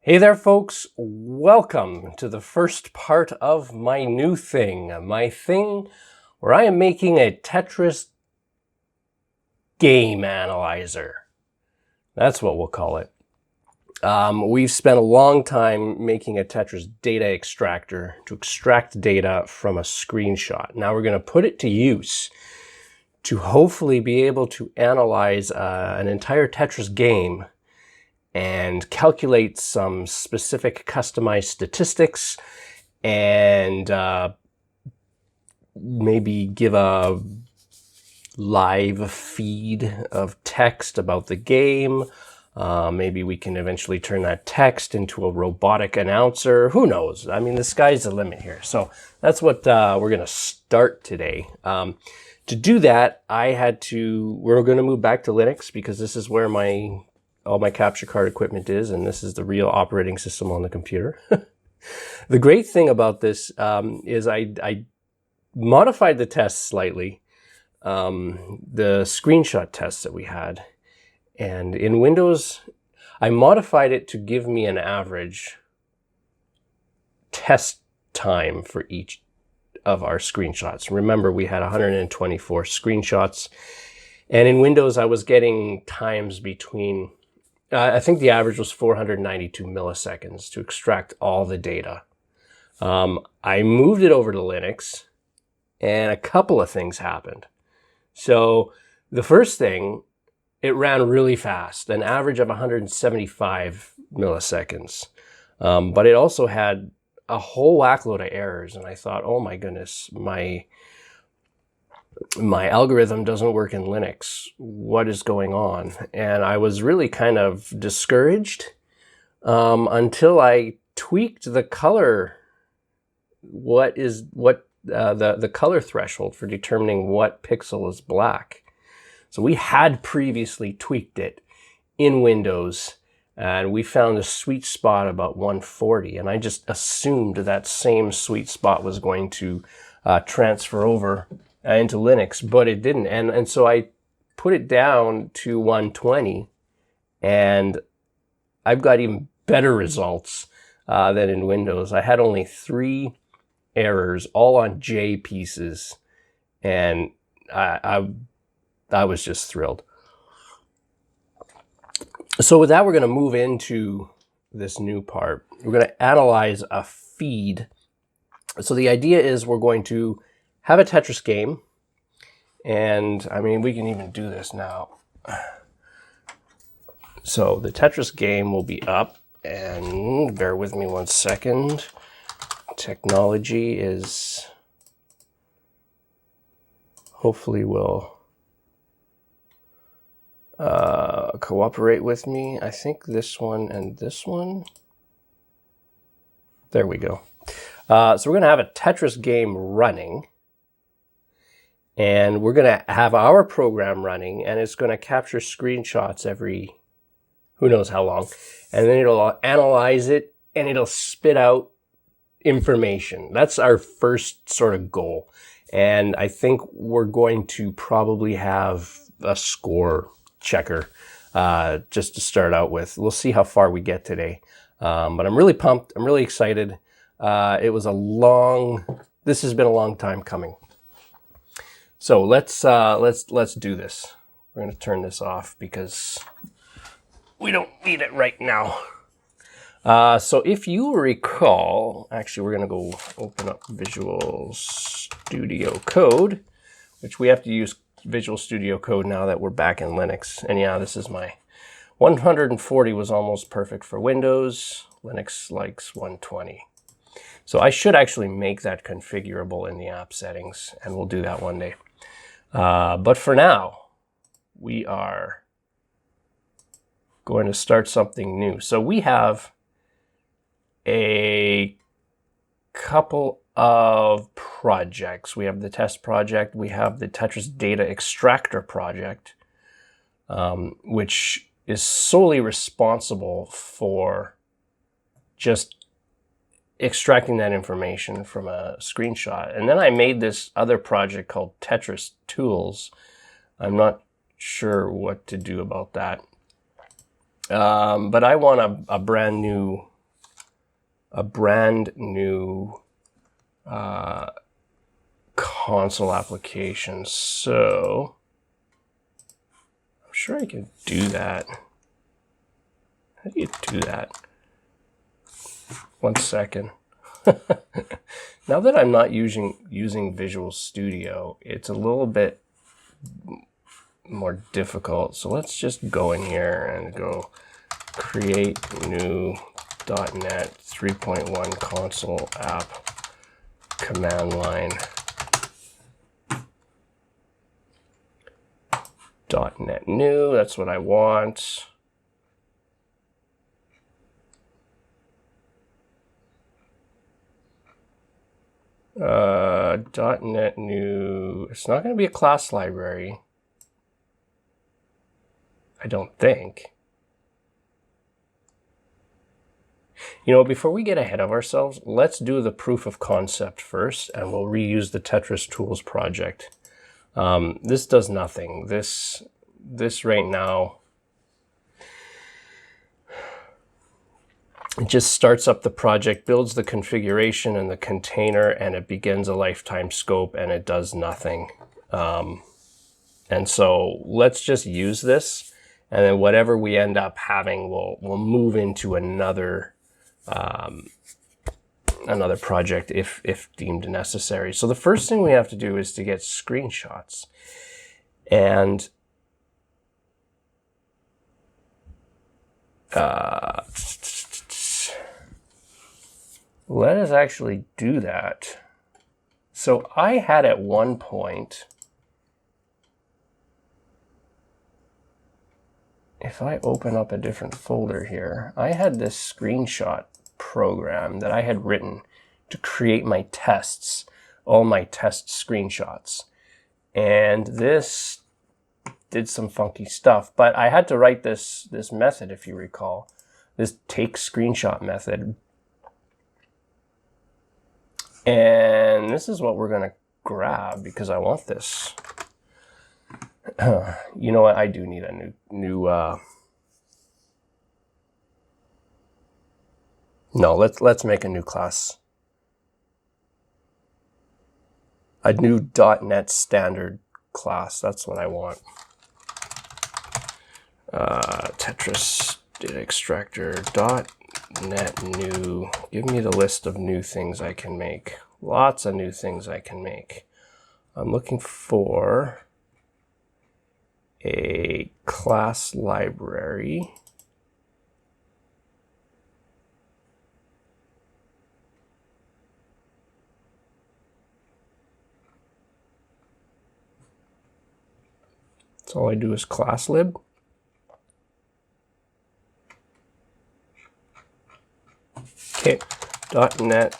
Hey there, folks. Welcome to the first part of my new thing. My thing where I am making a Tetris game analyzer. That's what we'll call it. We've spent a long time making a Tetris Data Extractor to extract data from a screenshot. Now we're going to put it to use to hopefully be able to analyze an entire Tetris game and calculate some specific customized statistics and maybe give a live feed of text about the game. Maybe we can eventually turn that text into a robotic announcer. Who knows? I mean, the sky's the limit here. So that's what we're going to start today. To do that, we're going to move back to Linux because this is where all my capture card equipment is, and this is the real operating system on the computer. The great thing about this is I modified the test slightly, the screenshot tests that we had. And in Windows, I modified it to give me an average test time for each of our screenshots. Remember, we had 124 screenshots. And in Windows, I was getting times between I think the average was 492 milliseconds to extract all the data. I moved it over to Linux, and a couple of things happened. So the first thing, it ran really fast, an average of 175 milliseconds. But it also had a whole whackload of errors, and I thought, oh my goodness, my algorithm doesn't work in Linux. What is going on? And I was really kind of discouraged until I tweaked the color. The color threshold for determining what pixel is black. So we had previously tweaked it in Windows, and we found a sweet spot about 140. And I just assumed that same sweet spot was going to transfer over into Linux, but it didn't. And so I put it down to 120, and I've got even better results than in Windows. I had only 3 errors, all on J pieces, and I was just thrilled. So with that, we're going to move into this new part. We're going to analyze a feed. So the idea is we're going to have a Tetris game, and I mean, we can even do this now. So the Tetris game will be up, and bear with me one second. Technology is hopefully will cooperate with me. I think this one and this one. There we go. So we're going to have a Tetris game running. And we're going to have our program running, and it's going to capture screenshots every who knows how long. And then it'll analyze it, and it'll spit out information. That's our first sort of goal. And I think we're going to probably have a score checker just to start out with. We'll see how far we get today. But I'm really pumped. I'm really excited. This has been a long time coming. So let's do this. We're going to turn this off because we don't need it right now. So if you recall, actually we're going to go open up Visual Studio Code, which we have to use Visual Studio Code now that we're back in Linux. And yeah, this is my 140 was almost perfect for Windows. Linux likes 120. So I should actually make that configurable in the app settings, and we'll do that one day. But for now, we are going to start something new. So we have a couple of projects. We have the test project. We have the Tetris Data Extractor project, which is solely responsible for just extracting that information from a screenshot. And then I made this other project called Tetris Tools. I'm not sure what to do about that. But I want a brand new a brand new console application. So I'm sure I can do that. How do you do that? 1 second. Now that I'm not using Visual Studio, it's a little bit more difficult. So let's just go in here and go create new .NET 3.1 console app command line .NET new. That's what I want. .NET new. It's not going to be a class library, I don't think. You know, before we get ahead of ourselves, let's do the proof of concept first, and we'll reuse the Tetris Tools project. This does nothing. This right now, it just starts up the project, builds the configuration and the container, and it begins a lifetime scope, and it does nothing. And so let's just use this, and then whatever we end up having, we'll move into another another project if deemed necessary. So the first thing we have to do is to get screenshots. And let us actually do that. So I had at one point, if I open up a different folder here, I had this screenshot program that I had written to create my tests, all my test screenshots. And this did some funky stuff, but I had to write this method, if you recall, this take screenshot method. And this is what we're going to grab because I want this. You know what? I do need a new no, let's make a new class. A new .NET standard class. That's what I want. Tetris Data Extractor .NET new. Give me the list of new things I can make. Lots of new things I can make. I'm looking for a class library. So all I do is class lib. Okay, .NET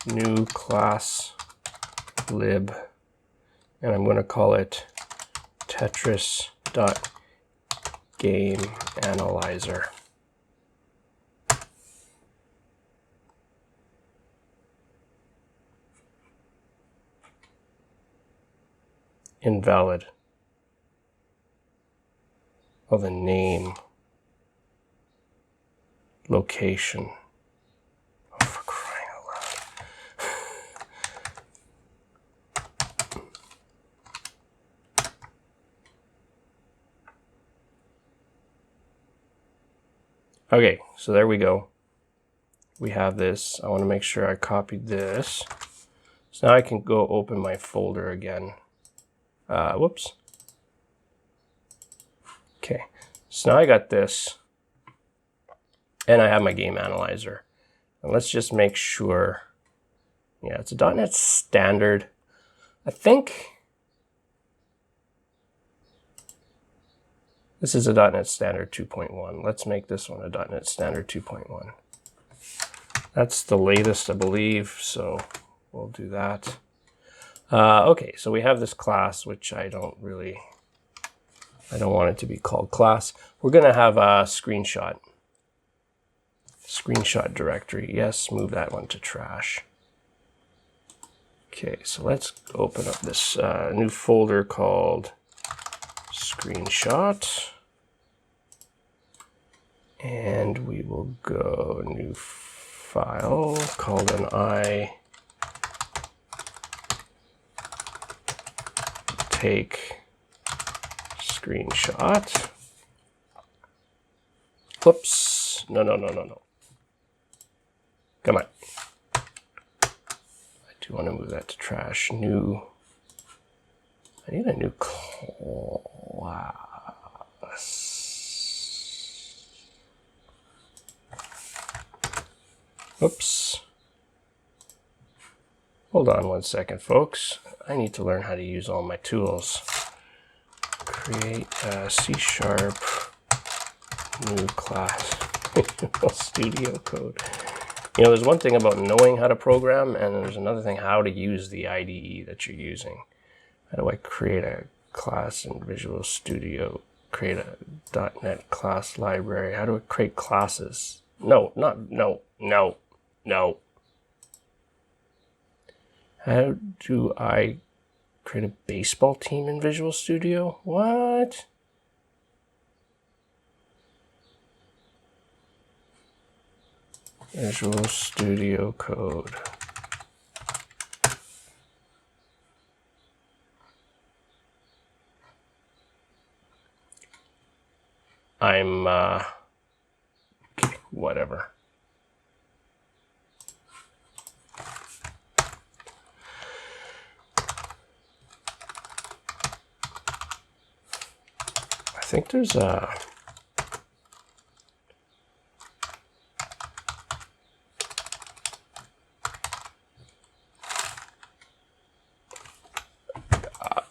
new class lib, and I'm going to call it Tetris.game analyzer. Invalid. Oh, the name. Location. Oh, for crying out loud. Okay, so there we go. We have this. I want to make sure I copied this. So now I can go open my folder again. Whoops. Okay, so now I got this. And I have my game analyzer. And let's just make sure. Yeah, it's a .NET standard. I think this is a .NET standard 2.1. Let's make this one a .NET standard 2.1. That's the latest, I believe, so we'll do that. Okay, so we have this class, which I don't want it to be called class. We're going to have a screenshot directory. Yes, move that one to trash. Okay, so let's open up this new folder called screenshot. And we will go new file, called an I take screenshot. Whoops. No. Come on. I do want to move that to trash. New. I need a new class. Oops. Hold on 1 second, folks. I need to learn how to use all my tools. Create a C# new class. Studio code. You know, there's one thing about knowing how to program, and there's another thing how to use the IDE that you're using. How do I create a class in Visual Studio? Create a .NET class library. How do I create classes? No. How do I create a baseball team in Visual Studio? What? Visual Studio Code. I'm, whatever. I think there's a...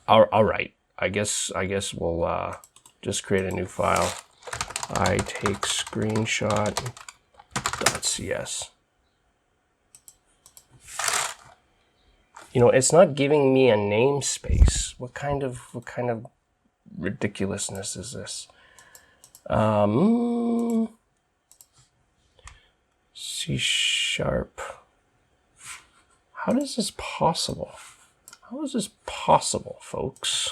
all right. I guess we'll just create a new file. I take screenshot.cs. You know, it's not giving me a namespace. What kind of ridiculousness is this? C#. How is this possible? How is this possible, folks?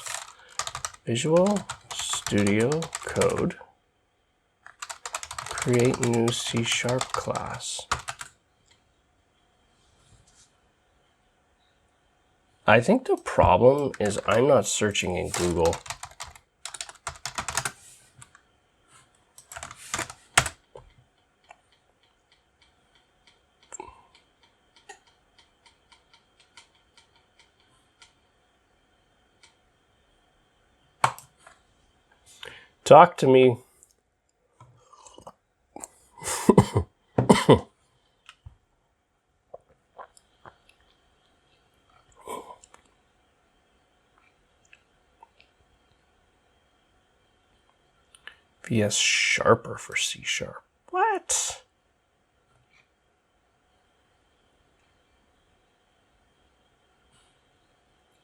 Visual Studio Code. Create new C# class. I think the problem is I'm not searching in Google. Talk to me. VS Sharper for C#. What?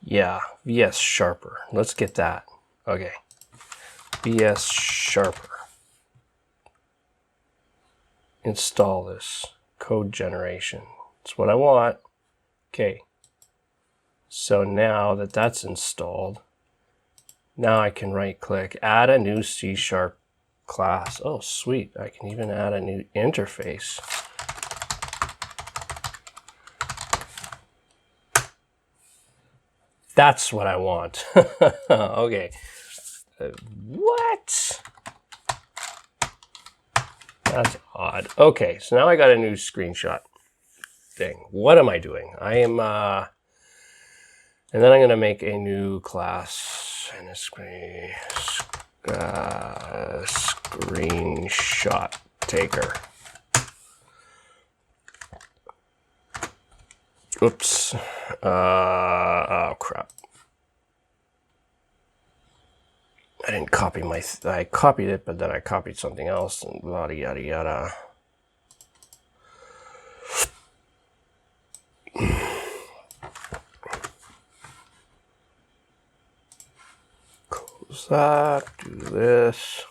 Yeah, VS Sharper. Let's get that. Okay. VS Sharper. Install this. Code generation. That's what I want. Okay. So now that that's installed, now I can right click, add a new C# class. Oh, sweet. I can even add a new interface. That's what I want. Okay. What? That's odd. Okay, so now I got a new screenshot thing. What am I doing? I am, and then I'm going to make a new class and a screenshot taker. Oops. Oh, crap. I didn't copy I copied it, but then I copied something else and yada yada yada. Close that, do this.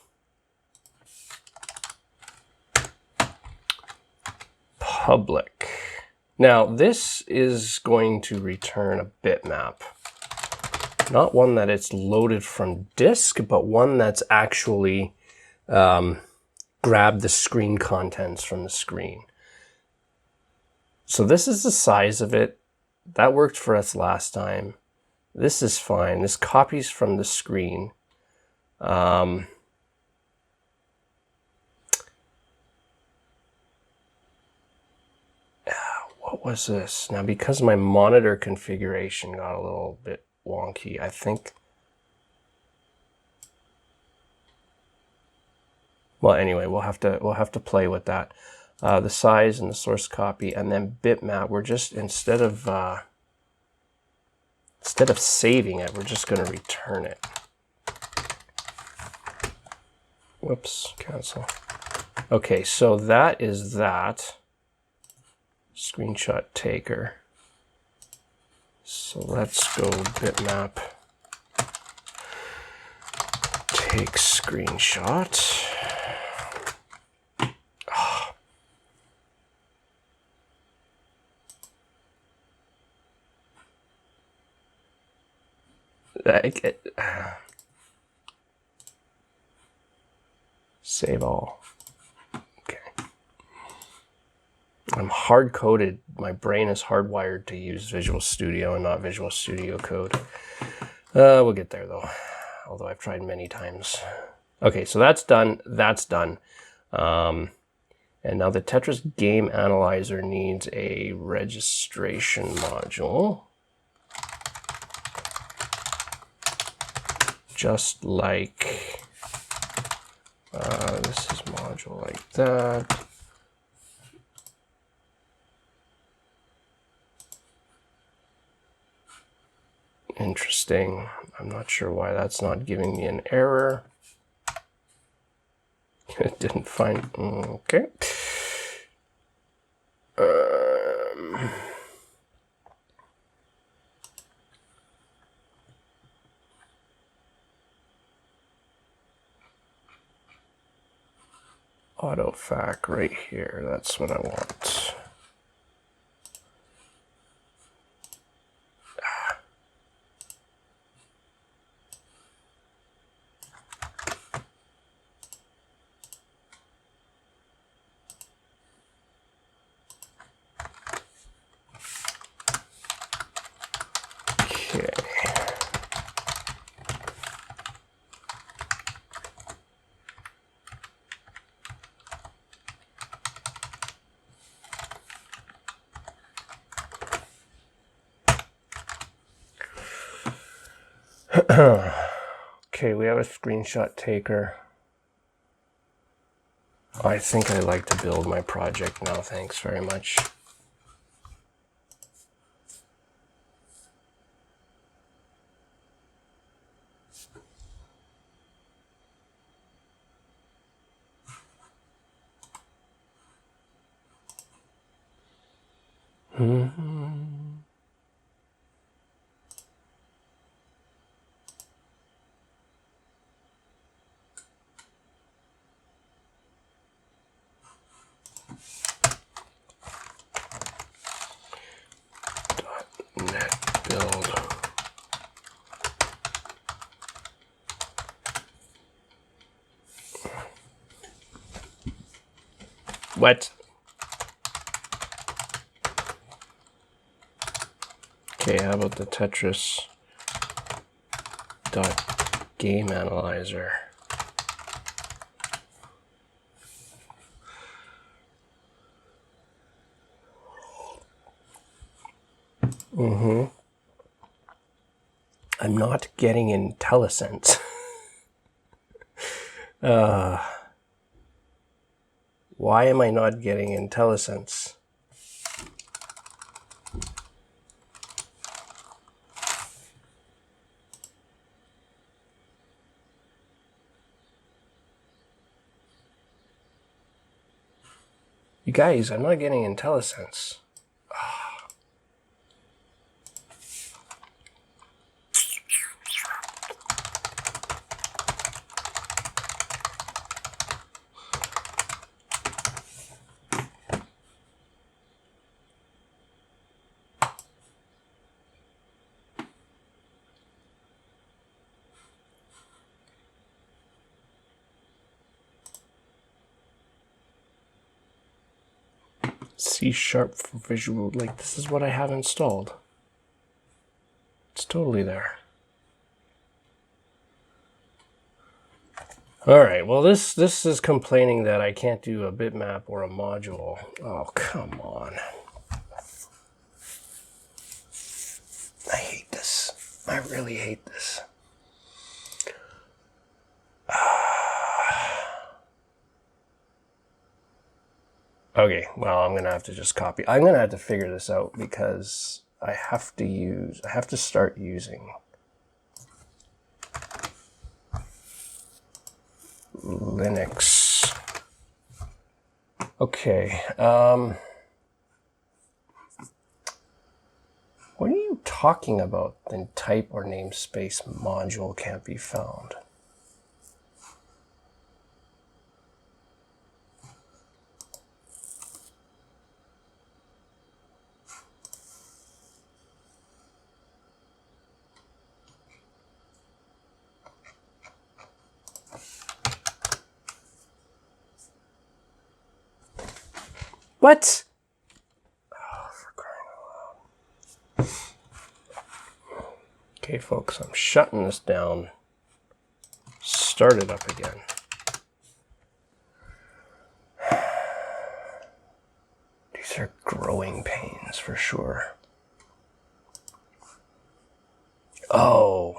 Public. Now this is going to return a bitmap. Not one that it's loaded from disk, but one that's actually grab the screen contents from the screen. So this is the size of it. That worked for us last time. This is fine. This copies from the screen. What was this? Now, because my monitor configuration got a little bit wonky, I think. Well, anyway, we'll have to play with that. The size and the source copy, and then bitmap. We're just instead of saving it, we're just going to return it. Whoops, cancel. Okay, so that is that. Screenshot taker. So let's go bitmap. Take screenshot. Save all. Okay. I'm hard-coded. My brain is hardwired to use Visual Studio and not Visual Studio Code. We'll get there though, although I've tried many times. Okay, so that's done. That's done. And now the Tetris Game Analyzer needs a registration module. Just like this is module like that. Interesting. I'm not sure why that's not giving me an error. It didn't find. Okay. Autofac right here. That's what I want. Okay. Okay, we have a screenshot taker. I think I like to build my project now. Thanks very much. .NET build. What? Okay, how about the Tetris .game analyzer? I'm not getting IntelliSense. Why am I not getting IntelliSense? You guys, I'm not getting IntelliSense. C# for visual, like this is what I have installed. It's totally there. All right, well this is complaining that I can't do a bitmap or a module. Oh, come on. I hate this. I really hate this. Okay, well, I'm gonna have to just copy. I'm gonna have to figure this out because I have to start using Linux. Okay, what are you talking about? Then type or namespace module can't be found. What? Oh, for crying out loud. Okay, folks, I'm shutting this down. Start it up again. These are growing pains for sure. Oh.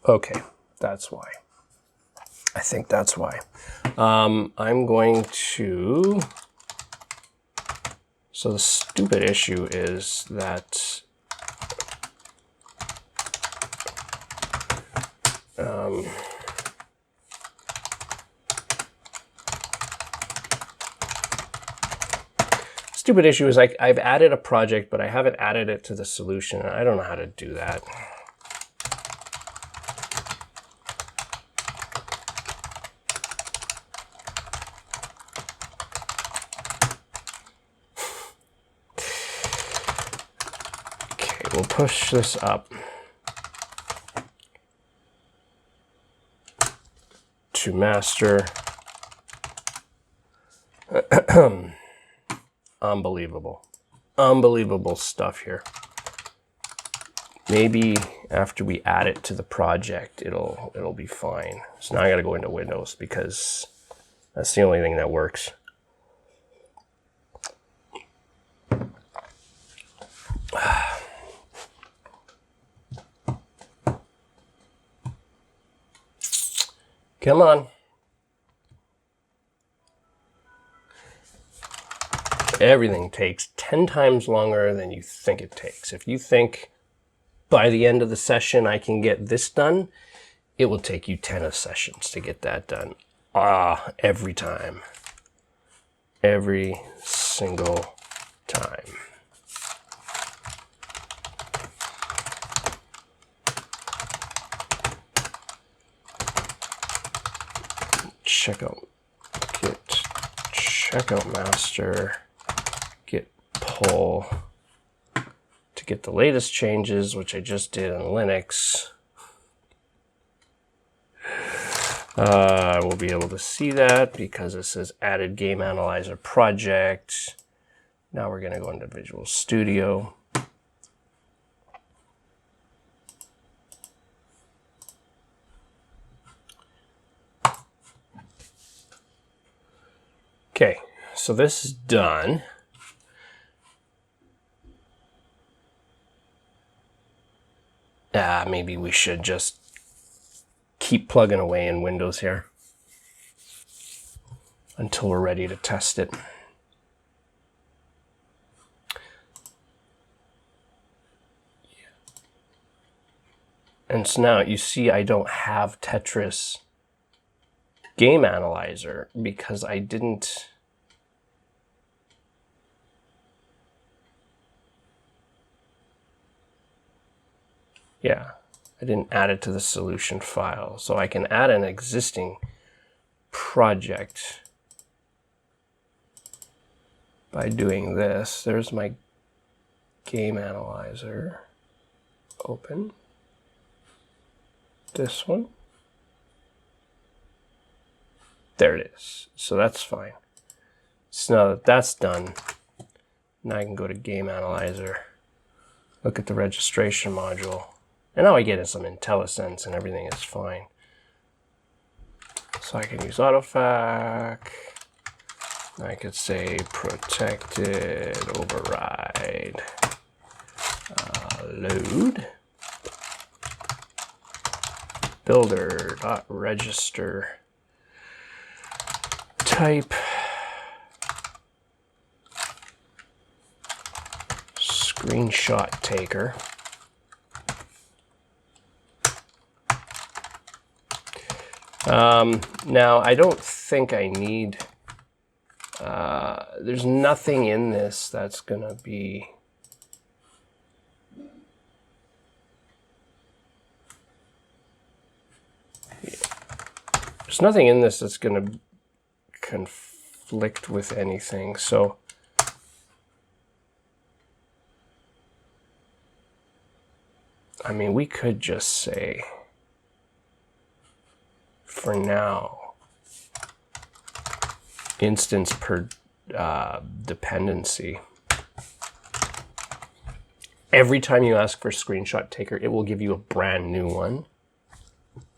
Okay, that's why. I think that's why. I'm going to... So the stupid issue is that stupid issue is I've added a project, but I haven't added it to the solution. I don't know how to do that. We'll push this up to master. Unbelievable. Unbelievable stuff here. Maybe after we add it to the project, it'll be fine. So now I gotta go into Windows because that's the only thing that works. Come on. Everything takes 10 times longer than you think it takes. If you think by the end of the session I can get this done, it will take you 10 sessions to get that done. Every time. Every single time. Checkout, git checkout master, git pull to get the latest changes, which I just did on Linux. I will be able to see that because it says added game analyzer project. Now we're going to go into Visual Studio. Okay, so this is done. Maybe we should just keep plugging away in Windows here until we're ready to test it. And so now you see I don't have Tetris Game Analyzer because I didn't... Yeah, I didn't add it to the solution file. So I can add an existing project by doing this. There's my game analyzer, open this one. There it is. So that's fine. So now that that's done, now I can go to game analyzer, look at the registration module, and now I get some IntelliSense and everything is fine. So I can use autofac. I could say protected override load builder.register type screenshot taker. Now I don't think I need, there's nothing in this that's gonna be there's nothing in this that's gonna conflict with anything. So I mean, we could just say for now instance per dependency. Every time you ask for screenshot taker, it will give you a brand new one.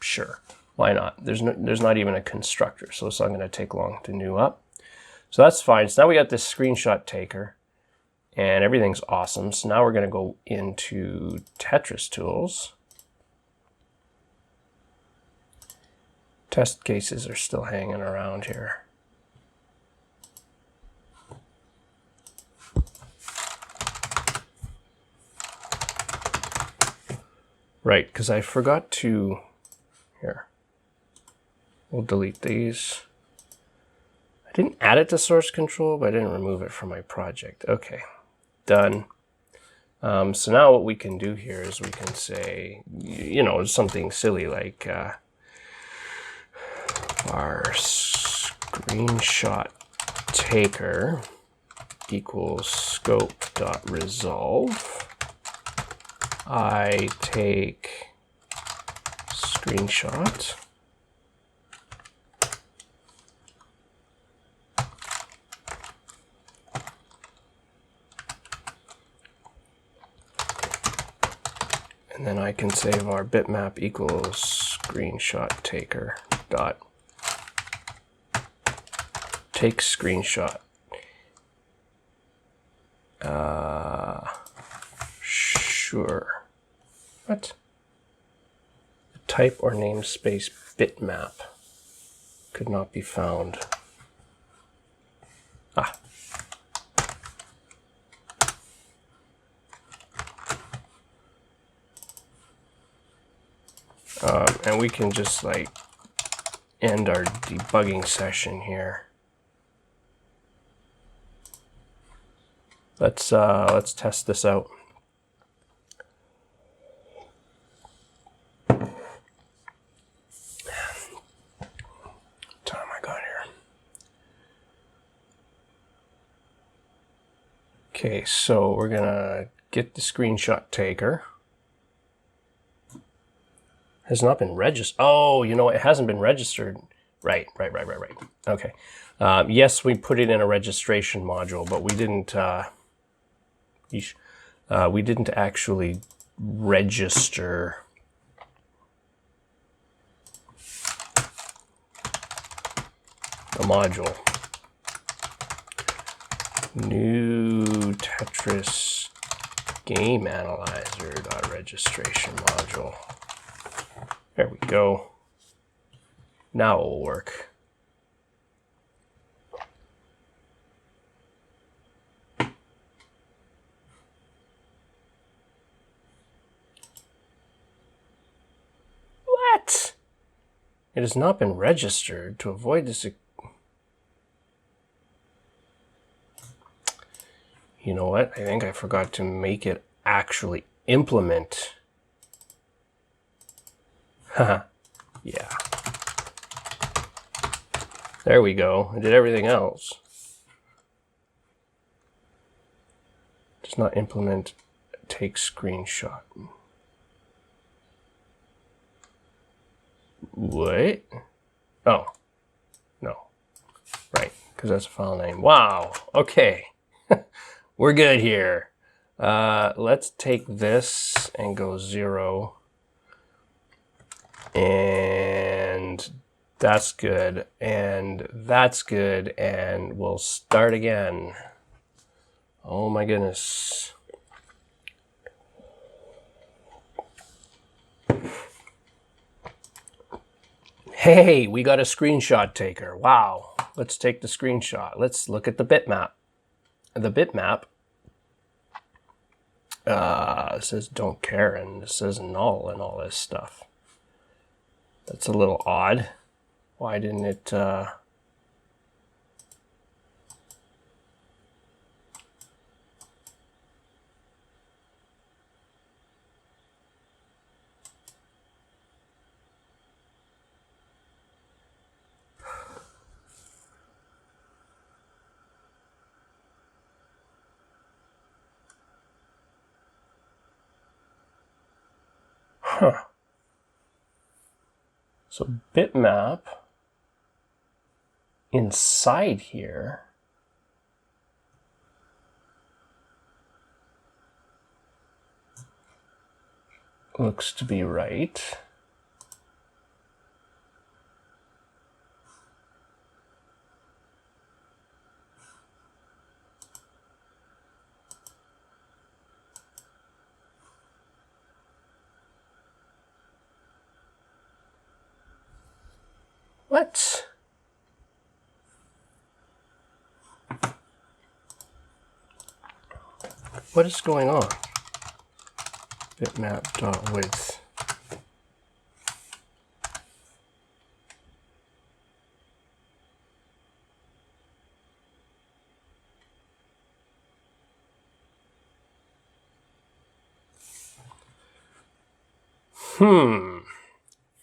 Sure, why not? There's not even a constructor, so it's not going to take long to new up. So that's fine. So now we got this screenshot taker, and everything's awesome. So now we're going to go into Tetris tools. Test cases are still hanging around here. Right, because I forgot to, here, we'll delete these. I didn't add it to source control, but I didn't remove it from my project. Okay, done. So now what we can do here is we can say, you know, something silly like our screenshot taker equals scope.resolve. I take screenshot. And then I can save our bitmap equals screenshot taker dot take screenshot. Sure. What? Type or namespace bitmap could not be found. Ah. And we can just like end our debugging session here. Let's test this out. Time I got here. Okay, so we're gonna get the screenshot taker. Has not been registered. Oh, you know, it hasn't been registered. Right. Okay. Yes, we put it in a registration module, but we didn't actually register the module. New Tetris game analyzer.registration module. There we go. Now it will work. What? It has not been registered. To avoid this, you know what? I think I forgot to make it actually implement. Haha. Yeah. There we go. I did everything else. Does not implement take screenshot. What? Oh, no. Right, because that's a file name. Wow, okay. We're good here. Let's take this and go 0. And that's good. And that's good. And we'll start again. Oh my goodness. Hey, we got a screenshot taker. Wow. Let's take the screenshot. Let's look at the bitmap. The bitmap says don't care, and it says null and all this stuff. That's a little odd. Why didn't it... Huh. So bitmap inside here looks to be right. What? What is going on? Bitmap.width.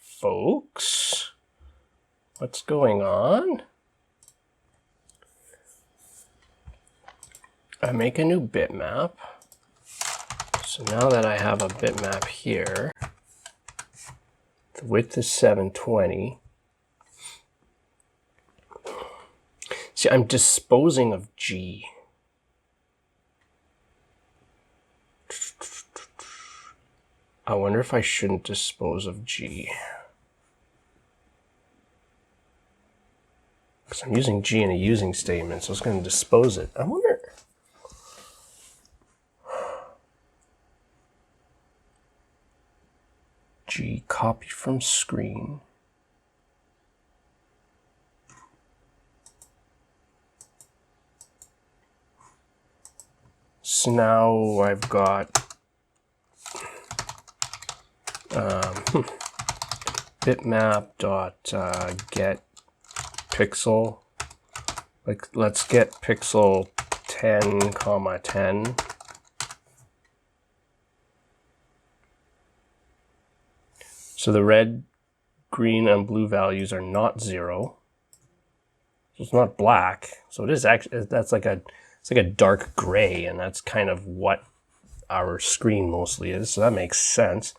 Folks, what's going on? I make a new bitmap. So now that I have a bitmap here, the width is 720. See, I'm disposing of G. I wonder if I shouldn't dispose of G. Because I'm using G in a using statement, so it's going to dispose it. I wonder... G, copy from screen. So now I've got bitmap.get pixel. Like, let's get pixel 10, 10. So the red, green, and blue values are not 0. So it's not black. So it is actually, that's like a, it's like a dark gray, and that's kind of what our screen mostly is. So that makes sense.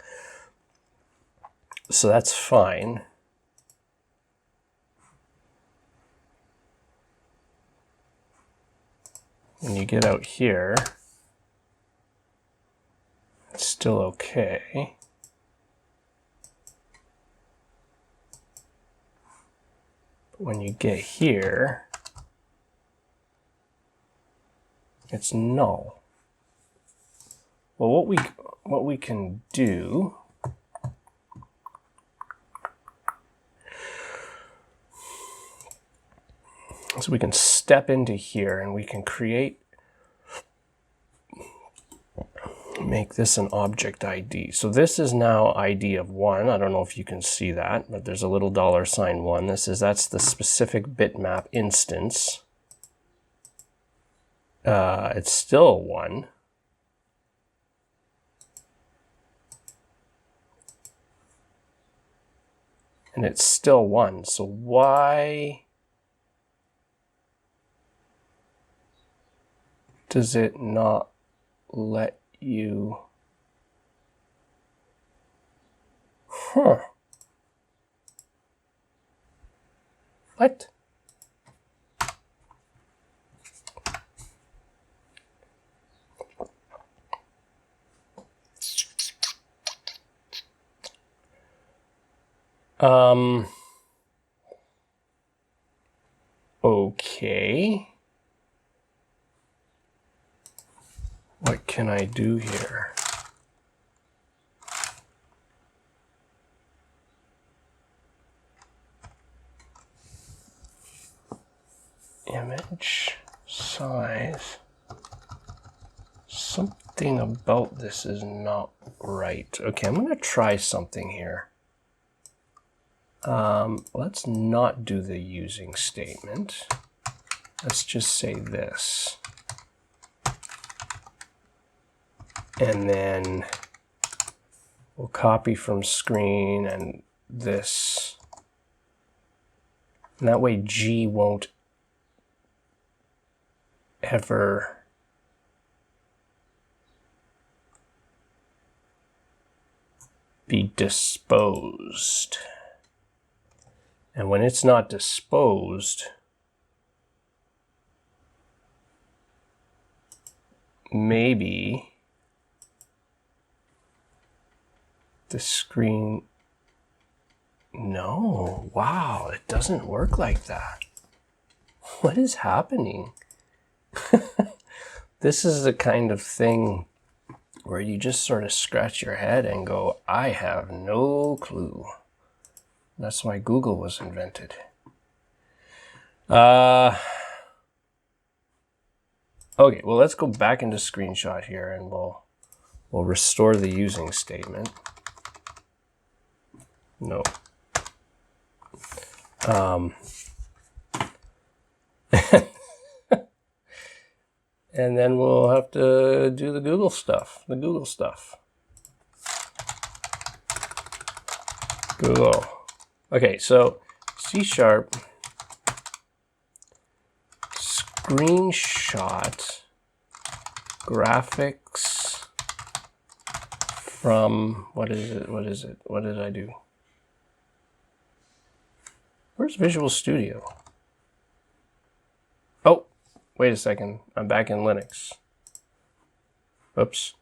So that's fine. When you get out here, it's still okay. But when you get here, it's null. Well, what we can do so we can step into here and we can make this an object ID. So this is now ID of 1. I don't know if you can see that, but there's a little $1. That's the specific bitmap instance. It's still 1. And it's still 1. So why does it not let you... Huh. What? Okay. What can I do here? Image size. Something about this is not right. Okay, I'm going to try something here. Let's not do the using statement. Let's just say this. And then we'll copy from screen and this. And that way G won't ever be disposed. And when it's not disposed, maybe the screen... No, wow, it doesn't work like that. What is happening? This is the kind of thing where you just sort of scratch your head and go, I have no clue. That's why Google was invented. Okay, well, let's go back into screenshot here and we'll restore the using statement. No. And then we'll have to do the Google stuff. Google. Okay, so C# screenshot graphics from, what is it? What did I do? Where's Visual Studio? Oh, wait a second. I'm back in Linux. Oops.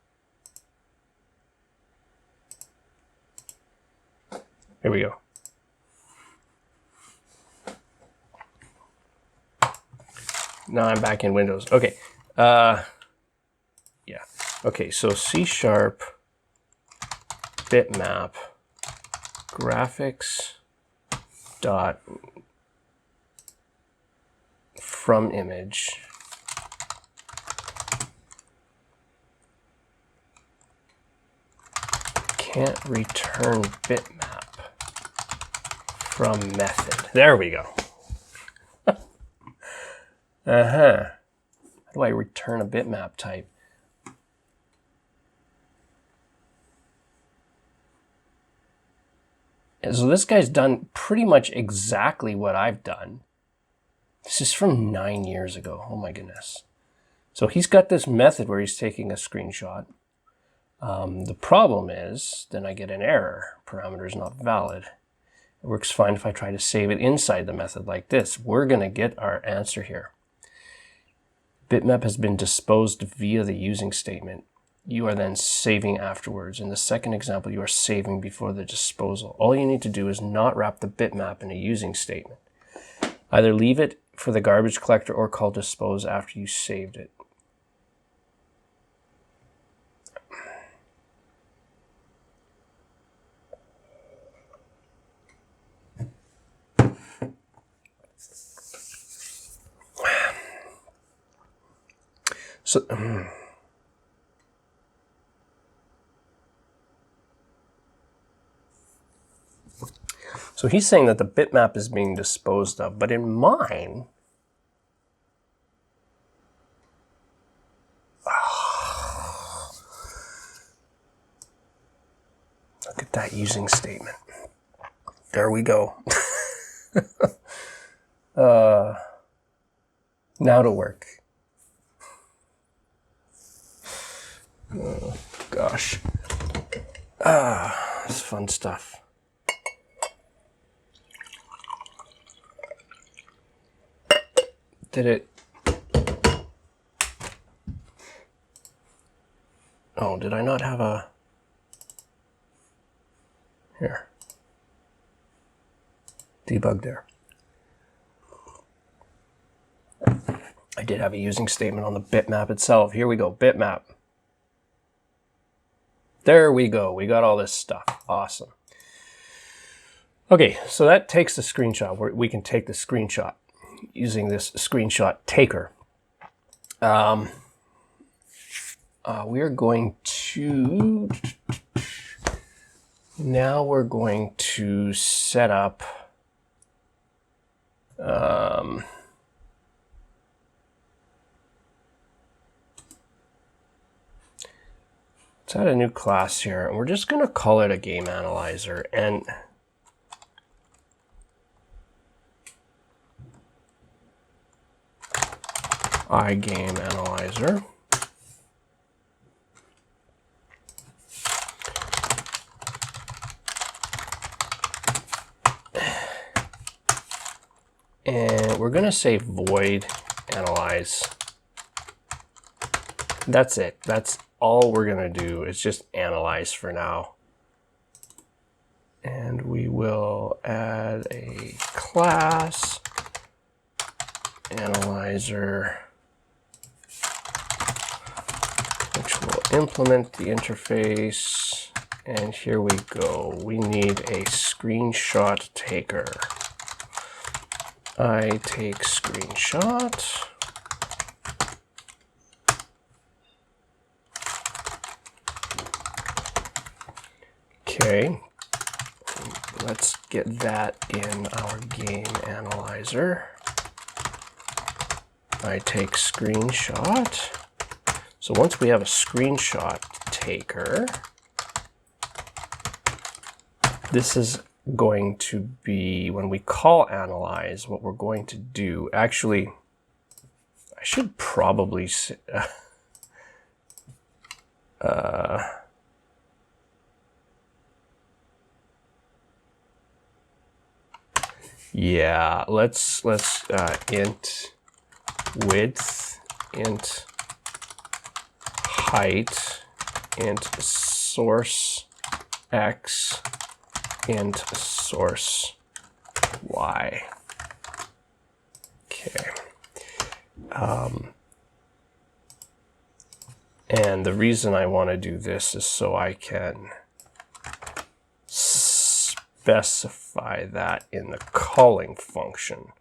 Here we go. Now I'm back in Windows. Okay. Yeah. Okay, so C# bitmap graphics dot from image can't return bitmap from method. There we go. How do I return a bitmap type? And so this guy's done pretty much exactly what I've done. This is from 9 years ago. Oh my goodness. So he's got this method where he's taking a screenshot. The problem is, then I get an error. Parameter is not valid. It works fine if I try to save it inside the method like this. We're going to get our answer here. Bitmap has been disposed via the using statement. You are then saving afterwards. In the second example, you are saving before the disposal. All you need to do is not wrap the bitmap in a using statement. Either leave it for the garbage collector or call dispose after you saved it. So he's saying that the bitmap is being disposed of, but in mine, look at that using statement. There we go. Now to work. Oh, gosh. Ah, it's fun stuff. Did it? Oh, did I not have a... Here. Debug there. I did have a using statement on the bitmap itself. Here we go, bitmap. There we go. We got all this stuff. Awesome. Okay, so that takes the screenshot. We can take the screenshot using this screenshot taker. We are going to... Now we're going to set up... let's add a new class here, and we're just going to call it a game analyzer. And iGame analyzer. And we're going to say void analyze. That's it. That's all we're going to do is just analyze for now. And we will add a class analyzer, which will implement the interface. And here we go. We need a screenshot taker. I take screenshot. Okay, let's get that in our game analyzer. I take screenshot. So once we have a screenshot taker, this is going to be, when we call analyze, what we're going to do. Actually, I should probably yeah, let's int width, int height, int source x, int source y. Okay. And the reason I want to do this is so I can specify that in the calling function.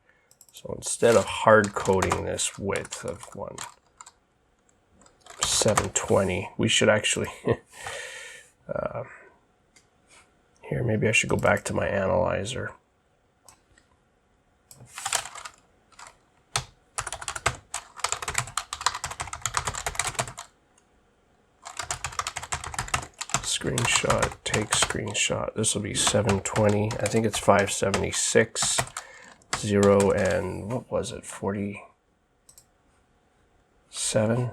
So instead of hard coding this width of 720, we should actually here, maybe I should go back to my analyzer. Screenshot, take screenshot. This will be 720. I think it's 576. 0 and what was it? 47.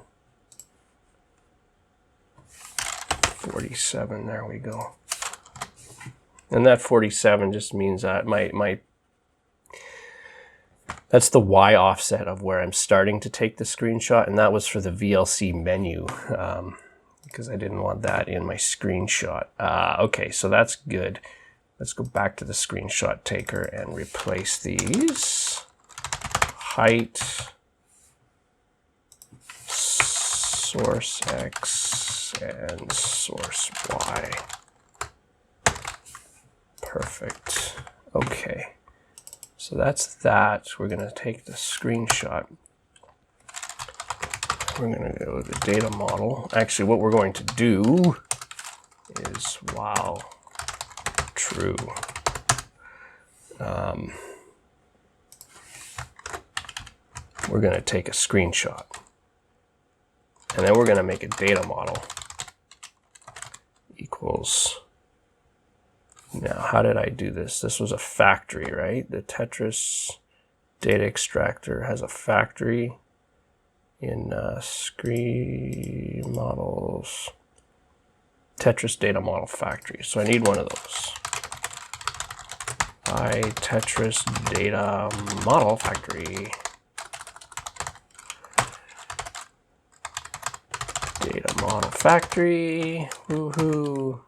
47. There we go. And that 47 just means that that's the Y offset of where I'm starting to take the screenshot, and that was for the VLC menu. Because I didn't want that in my screenshot. Okay, so that's good. Let's go back to the screenshot taker and replace these. Height, source X, and source Y. Perfect. Okay, so that's that. We're going to take the screenshot. We're going to go to the data model. Actually, what we're going to do is while true. We're going to take a screenshot. And then we're going to make a data model equals. Now, how did I do this? This was a factory, right? The Tetris Data Extractor has a factory. in screen models, Tetris Data Model Factory. So I need one of those. Tetris Data Model Factory. Data Model Factory. Woohoo.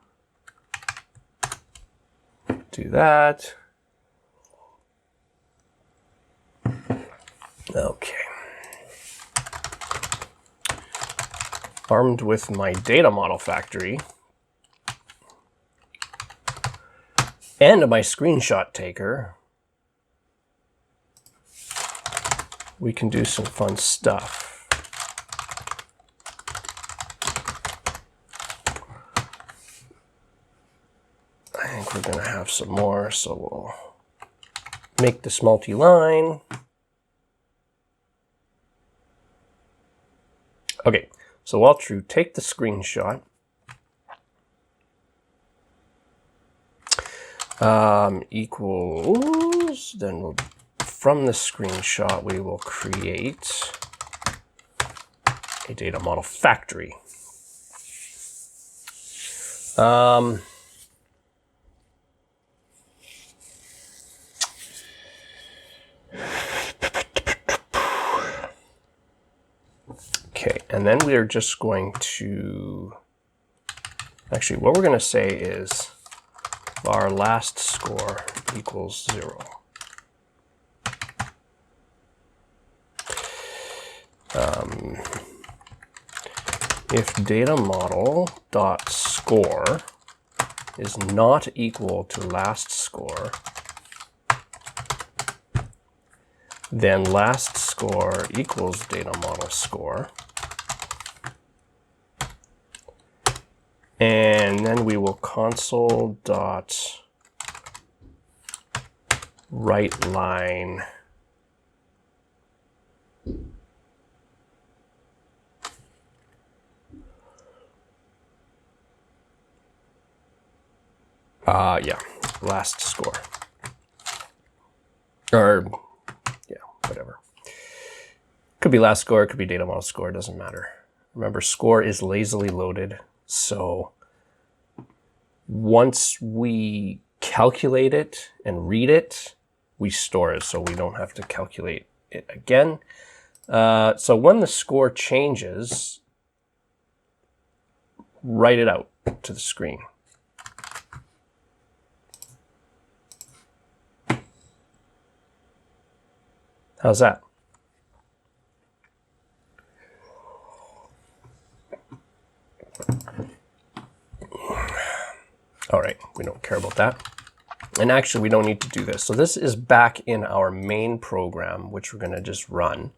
Do that. Okay. Armed with my data model factory and my screenshot taker, we can do some fun stuff. I think we're going to have some more, so we'll make this multi-line. Okay, so while true, take the screenshot. Equals, then we'll, from the screenshot, we will create a data model factory. Okay, and then we are just going to, actually what we're going to say is our last score equals 0. If data model dot score is not equal to last score, then last score equals data model score. And then we will console dot write line yeah, last score. Or yeah, whatever. Could be last score, it could be data model score, it doesn't matter. Remember, score is lazily loaded. So once we calculate it and read it, we store it so we don't have to calculate it again. So when the score changes, write it out to the screen. How's that? All right, we don't care about that. And actually, we don't need to do this. So this is back in our main program, which we're going to just run.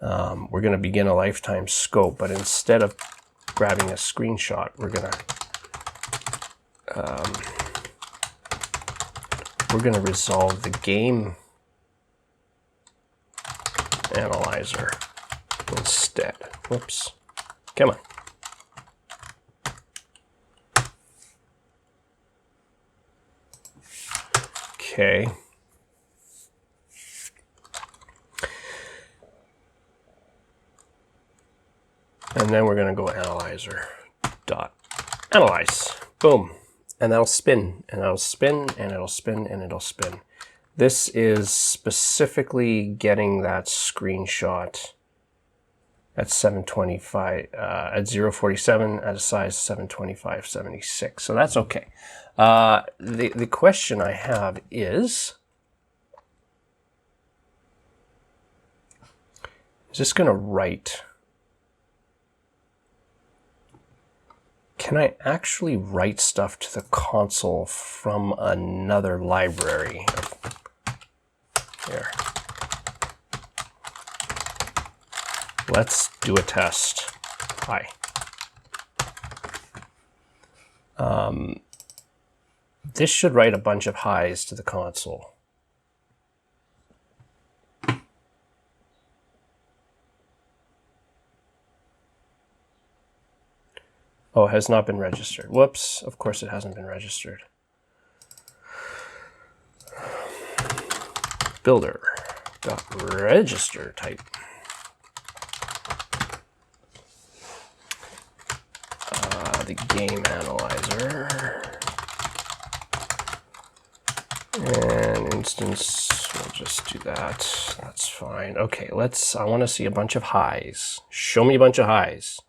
We're going to begin a lifetime scope, but instead of grabbing a screenshot, we're going to resolve the game analyzer instead. Whoops. Come on. Okay. And then we're going to go analyzer dot analyze. Boom. And that'll spin, and that'll spin, and it'll spin, and it'll spin. This is specifically getting that screenshot at 725, at 047 at a size 725/76. So that's okay. The question I have is this going to write? Can I actually write stuff to the console from another library? Here. Let's do a test. Hi. This should write a bunch of highs to the console. Oh, it has not been registered. Whoops, of course it hasn't been registered. Builder.register type. the game analyzer. And instance, we'll just do that. That's fine. Okay, I want to see a bunch of highs. Show me a bunch of highs.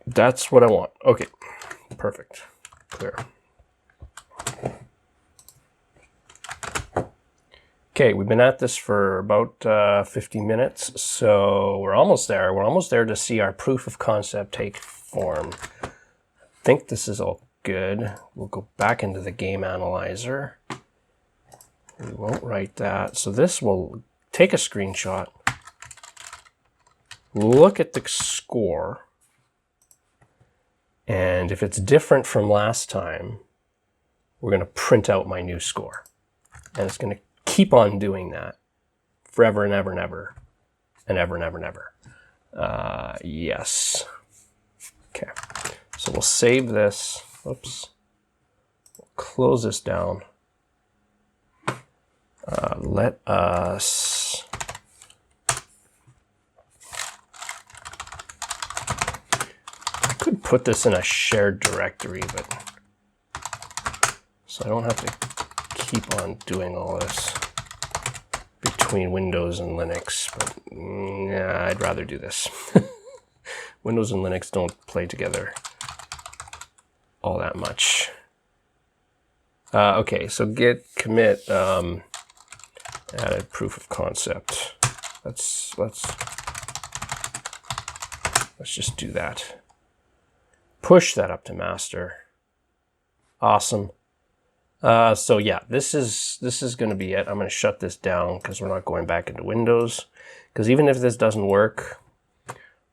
That's what I want. Okay, perfect. Clear. Okay, we've been at this for about 50 minutes, so we're almost there. We're almost there to see our proof of concept take form. I think this is all good. We'll go back into the game analyzer. We won't write that. So this will take a screenshot, look at the score, and if it's different from last time, we're going to print out my new score. And it's going to keep on doing that forever and ever and ever and ever and ever and ever. Yes. Okay. So we'll save this. Oops. We'll close this down. Let us I could put this in a shared directory, but so I don't have to keep on doing all this between Windows and Linux, but yeah, I'd rather do this. Windows and Linux don't play together all that much. Okay, so git commit added proof of concept. Let's just do that. Push that up to master. Awesome. So yeah, this is going to be it. I'm going to shut this down because we're not going back into Windows. Because even if this doesn't work,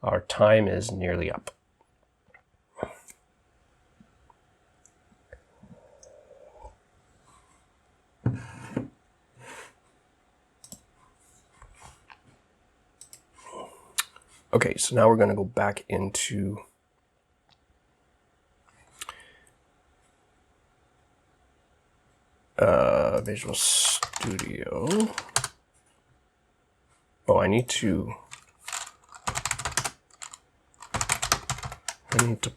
our time is nearly up. Okay, so now we're going to go back into Visual Studio. Oh, I need to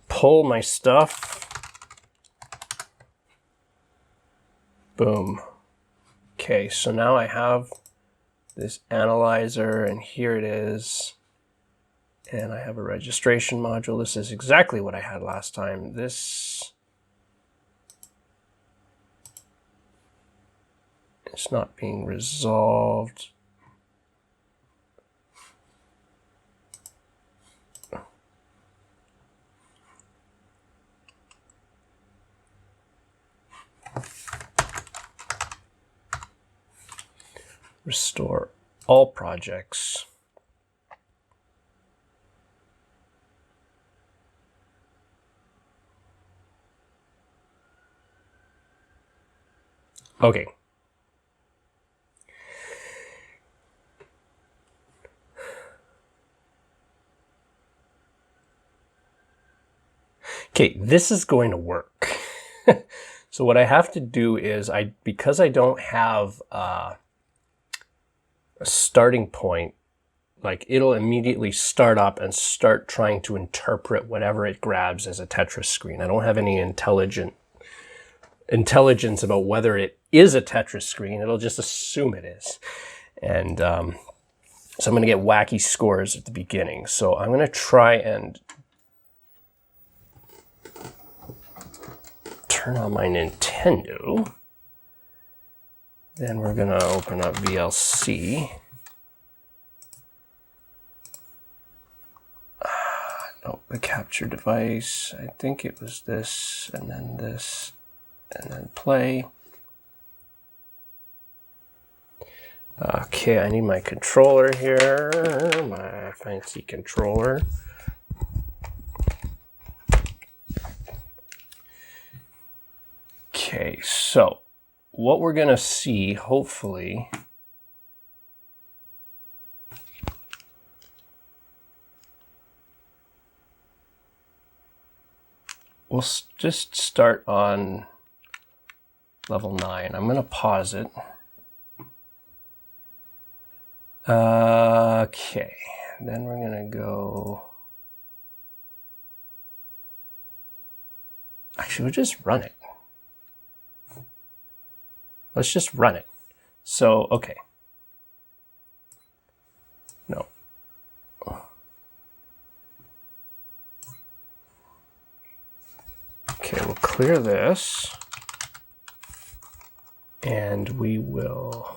pull my stuff. Boom. Okay, so now I have this analyzer, and here it is. And I have a registration module. This is exactly what I had last time. This is not being resolved. Restore all projects. Okay. Okay, this is going to work. So what I have to do is, because I don't have a starting point, like it'll immediately start up and start trying to interpret whatever it grabs as a Tetris screen. I don't have any intelligence about whether it is a Tetris screen. It'll just assume it is. And so I'm going to get wacky scores at the beginning. So I'm going to try and turn on my Nintendo. Then we're going to open up VLC. No, the capture device. I think it was this, and then play. Okay, I need my controller here, my fancy controller. Okay, so what we're going to see, hopefully, we'll just start on level 9. I'm going to pause it. Okay, then we're gonna go. Actually, we'll just run it. Let's just run it. So, okay. No. Okay, we'll clear this. And we will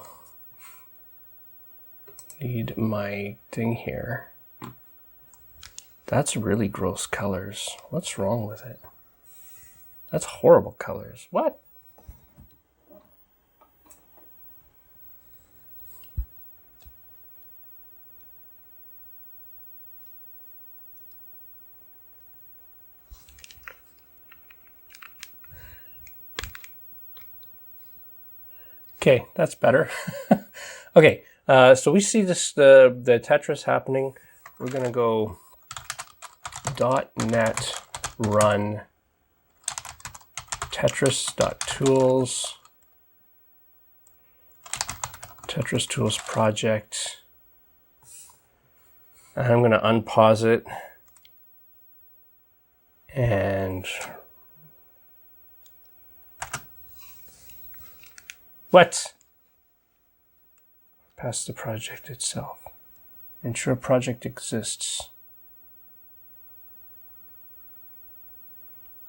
need my thing here. That's really gross colors. What's wrong with it? That's horrible colors. What? Okay, that's better. Okay, so we see this the Tetris happening. We're gonna go .NET run Tetris.tools, Tetris Tools project, and I'm gonna unpause it and what? Past the project itself. Ensure project exists.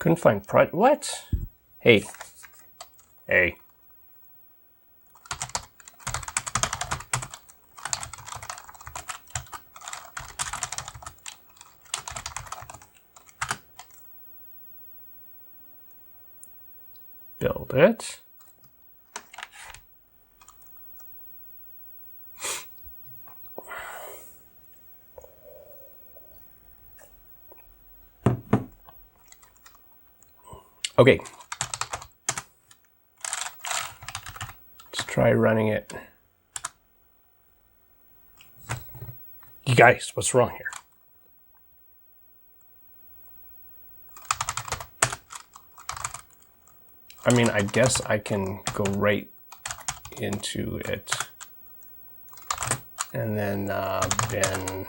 Couldn't find what? Hey. Hey. Build it. Okay. Let's try running it. You guys, what's wrong here? I mean, I guess I can go right into it and then bin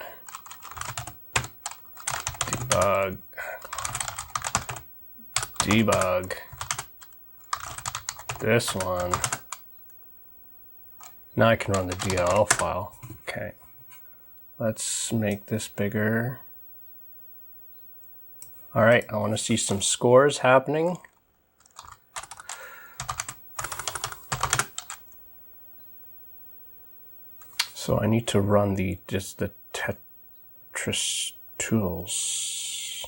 debug this one. Now I can run the DLL file. Okay, let's make this bigger. All right, I want to see some scores happening. So I need to run the Tetris tools.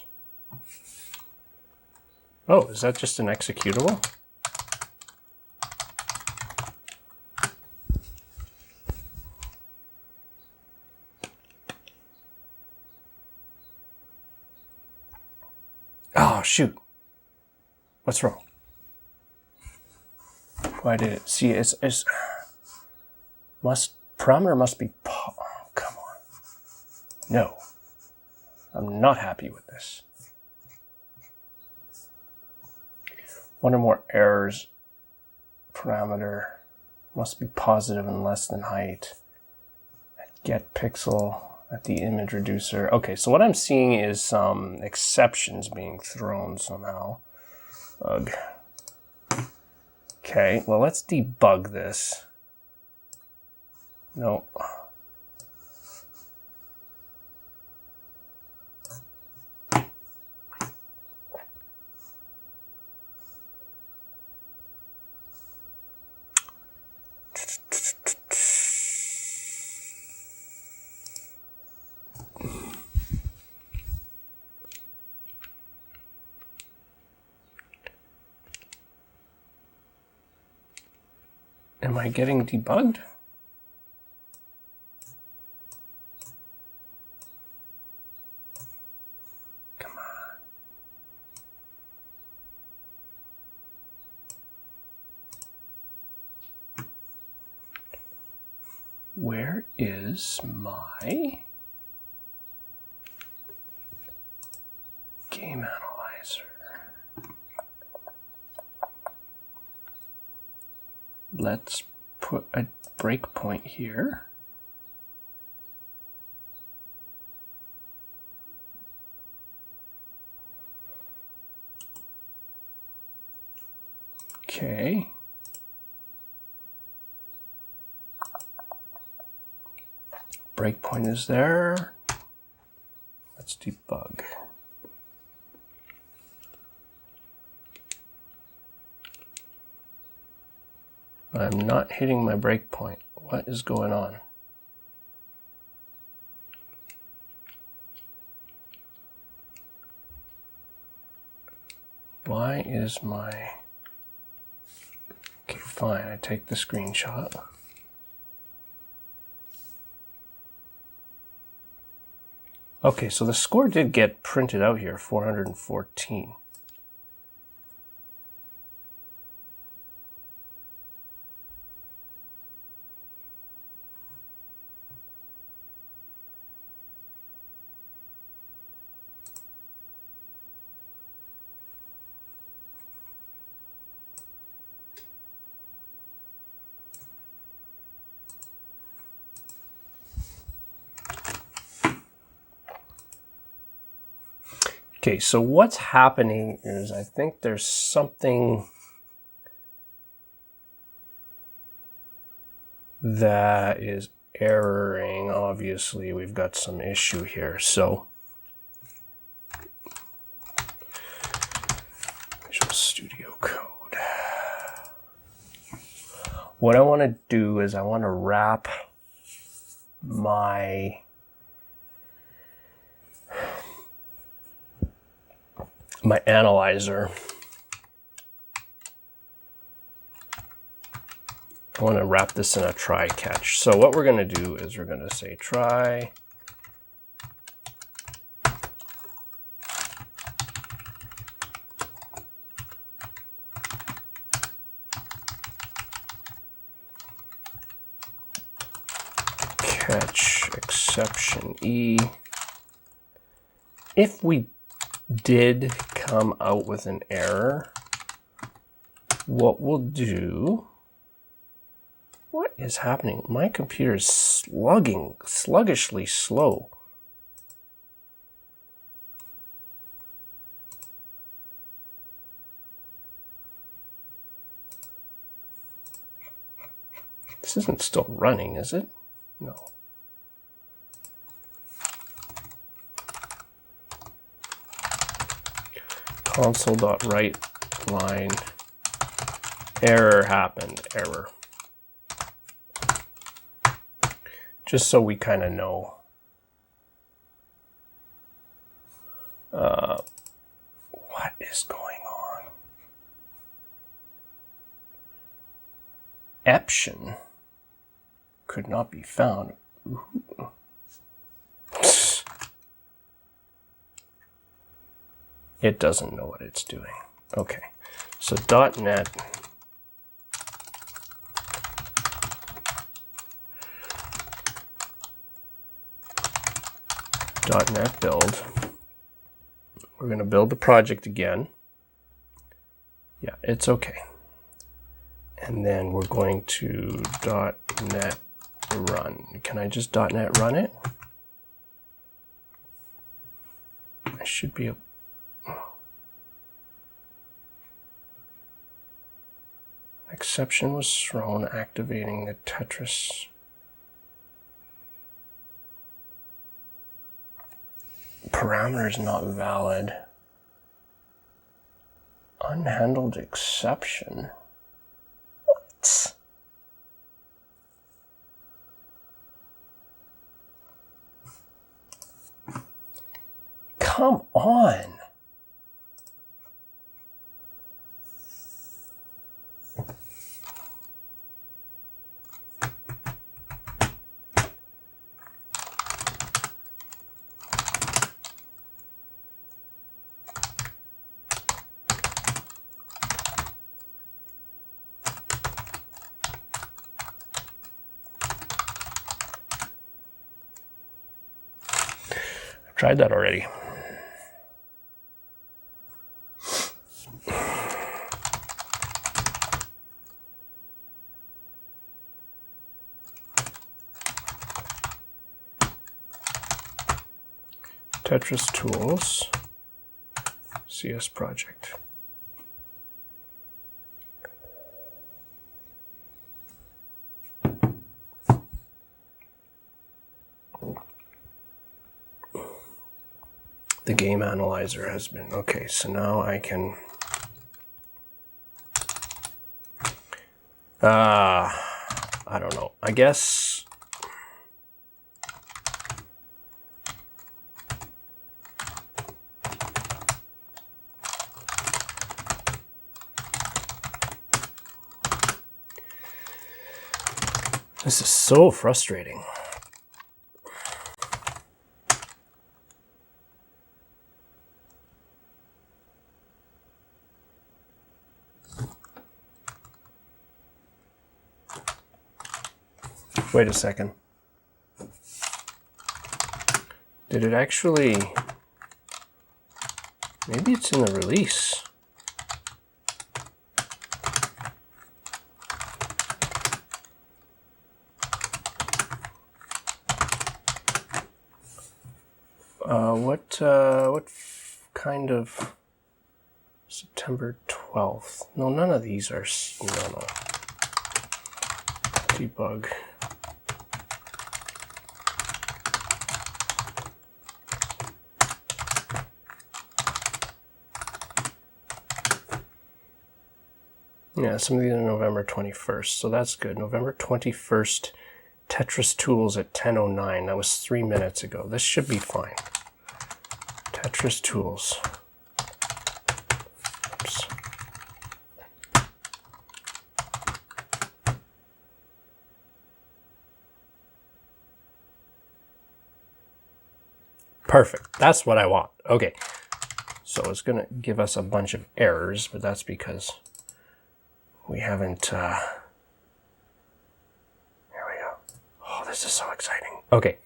Oh, is that just an executable? Oh, shoot. What's wrong? Why did it? See, it's parameter must be, oh, come on. No, I'm not happy with this. One or more errors. Parameter must be positive and less than height. Get pixel at the image reducer. Okay, so what I'm seeing is some exceptions being thrown somehow. Ugh. Okay, well, let's debug this. No. Am I getting debugged? Come on. Where is my game analyzer? Let's put a breakpoint here. Okay. Breakpoint is there. Let's debug. I'm not hitting my breakpoint. What is going on? Why is my... Okay, fine, I take the screenshot. Okay, so the score did get printed out here, 414. Okay, so what's happening is I think there's something that is erroring. Obviously, we've got some issue here. So Visual Studio Code. What I want to do is I want to wrap my analyzer. I want to wrap this in a try catch. So what we're going to do is we're going to say try catch exception E. If we did come out with an error, what we'll do... What is happening? My computer is sluggishly slow. This isn't still running, is it? No. Console.write line error happened, error. Just so we kind of know what is going on. Option could not be found. Ooh. It doesn't know what it's doing. Okay, so .NET build. We're going to build the project again. Yeah, it's okay. And then we're going to .NET run. Can I just .NET run it? I should be able... Exception was thrown activating the Tetris. Parameters not valid. Unhandled exception. What? Come on. Tried that already. Tetris Tools, CS project. game analyzer has been. Okay, so now I can... I don't know. I guess... This is so frustrating. Wait a second. Did it actually... Maybe it's in the release. What kind of... September 12th. No, none of these are... No. Debug. Yeah, some of these are November 21st, so that's good. November 21st, Tetris Tools at 10:09. That was 3 minutes ago. This should be fine. Tetris Tools. Oops. Perfect. That's what I want. Okay. So it's going to give us a bunch of errors, but that's because we haven't... Here we go. Oh, this is so exciting. Okay.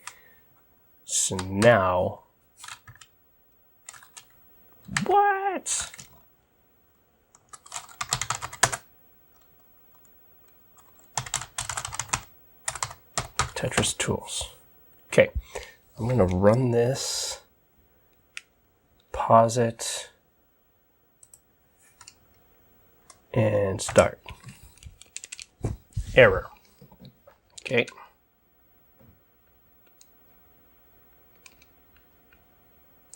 So now... What? Tetris Tools. Okay. I'm going to run this, pause it, and start. Error. Okay.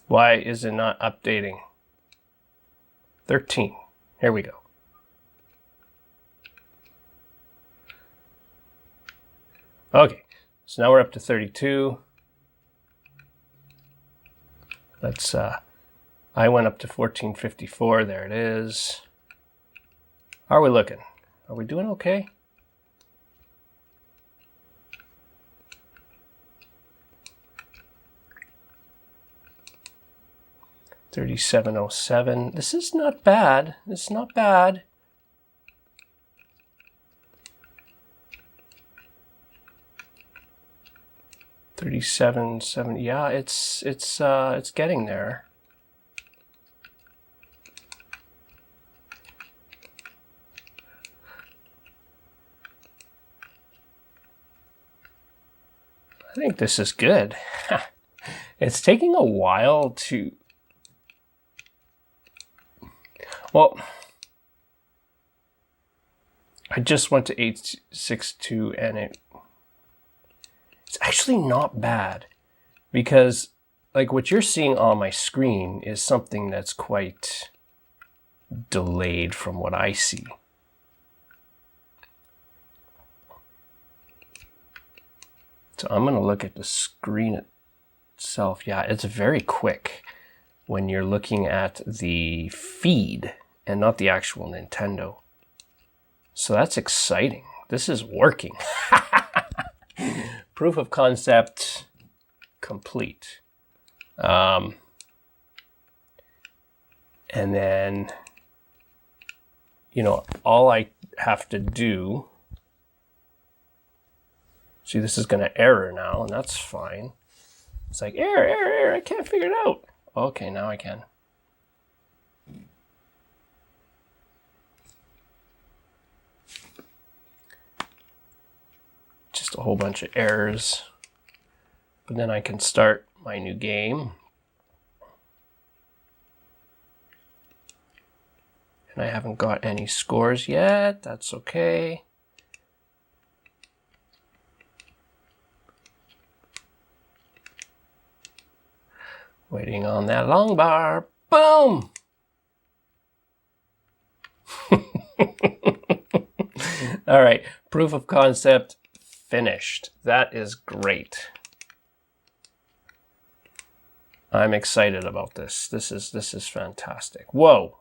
Why is it not updating? 13. Here we go. Okay, so now we're up to 32. Let's, I went up to 1454. There it is. How are we looking? Are we doing okay? $37.07. This is not bad. It's not bad. $37.70. Yeah, it's getting there. I think this is good. It's taking a while to... Well, I just went to 862 and it's actually not bad, because like what you're seeing on my screen is something that's quite delayed from what I see. So I'm going to look at the screen itself. Yeah, it's very quick when you're looking at the feed and not the actual Nintendo. So that's exciting. This is working. Proof of concept complete. And then, you know, all I have to do, see, this is going to error now, and that's fine. It's like, error, I can't figure it out. Okay, now I can. Just a whole bunch of errors. But then I can start my new game. And I haven't got any scores yet. That's okay. Waiting on that long bar. Boom! All right, proof of concept finished. That is great. I'm excited about this. This is fantastic. Whoa.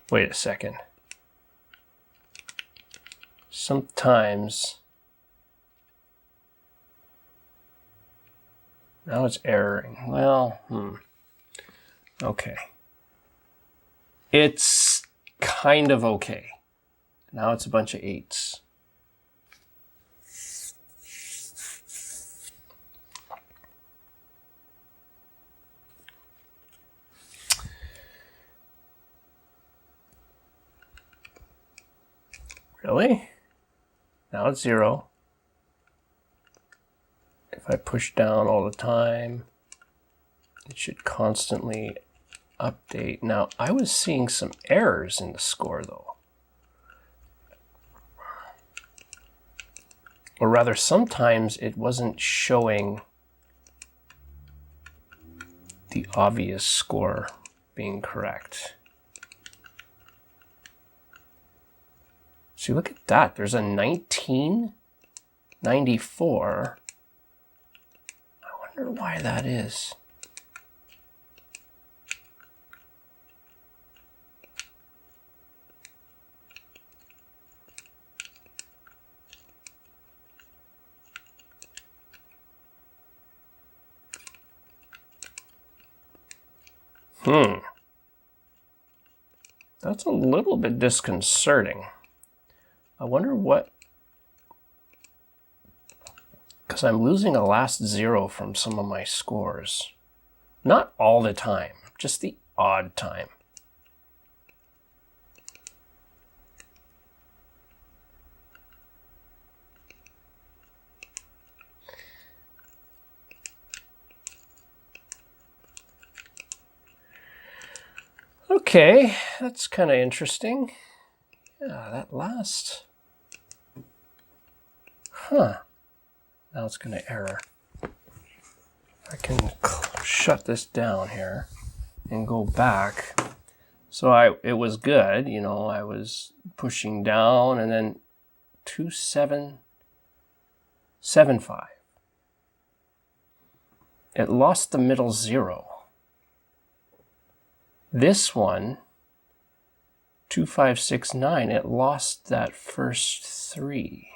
Wait a second. Sometimes now it's erroring. Well, okay. It's kind of okay. Now it's a bunch of 8s. Really? Now it's 0. If I push down all the time, it should constantly update. Now, I was seeing some errors in the score, though. Or rather, sometimes it wasn't showing the obvious score being correct. See, look at that. There's a 1994. I wonder why that is. That's a little bit disconcerting. I wonder what, because I'm losing a last 0 from some of my scores. Not all the time, just the odd time. Okay, that's kind of interesting. Yeah, that last. Now it's going to error. I can shut this down here and go back. So it was good, you know, I was pushing down and then 2775. It lost the middle 0. This one, 2569, it lost that first 3.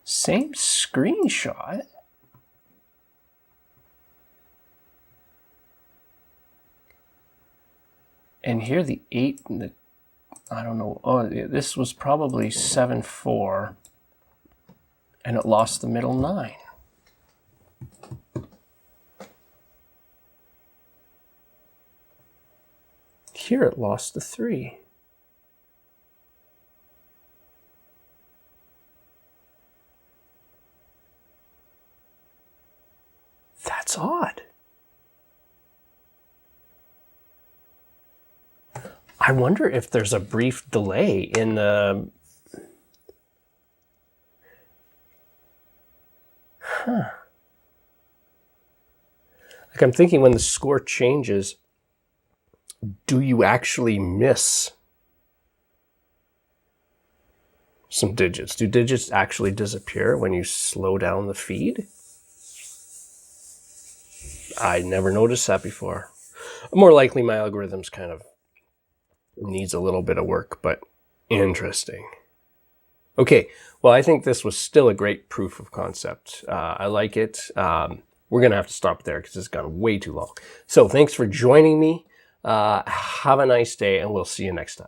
Same screenshot. And here the 8 and the, I don't know, oh, this was probably 7-4, and it lost the middle 9. Here it lost the 3. That's odd. I wonder if there's a brief delay in the... Like, I'm thinking when the score changes, do you actually miss some digits? Do digits actually disappear when you slow down the feed? I never noticed that before. More likely my algorithm's kind of needs a little bit of work, but interesting. Okay, well, I think this was still a great proof of concept. I like it. We're going to have to stop there because it's gone way too long. So thanks for joining me. Have a nice day, and we'll see you next time.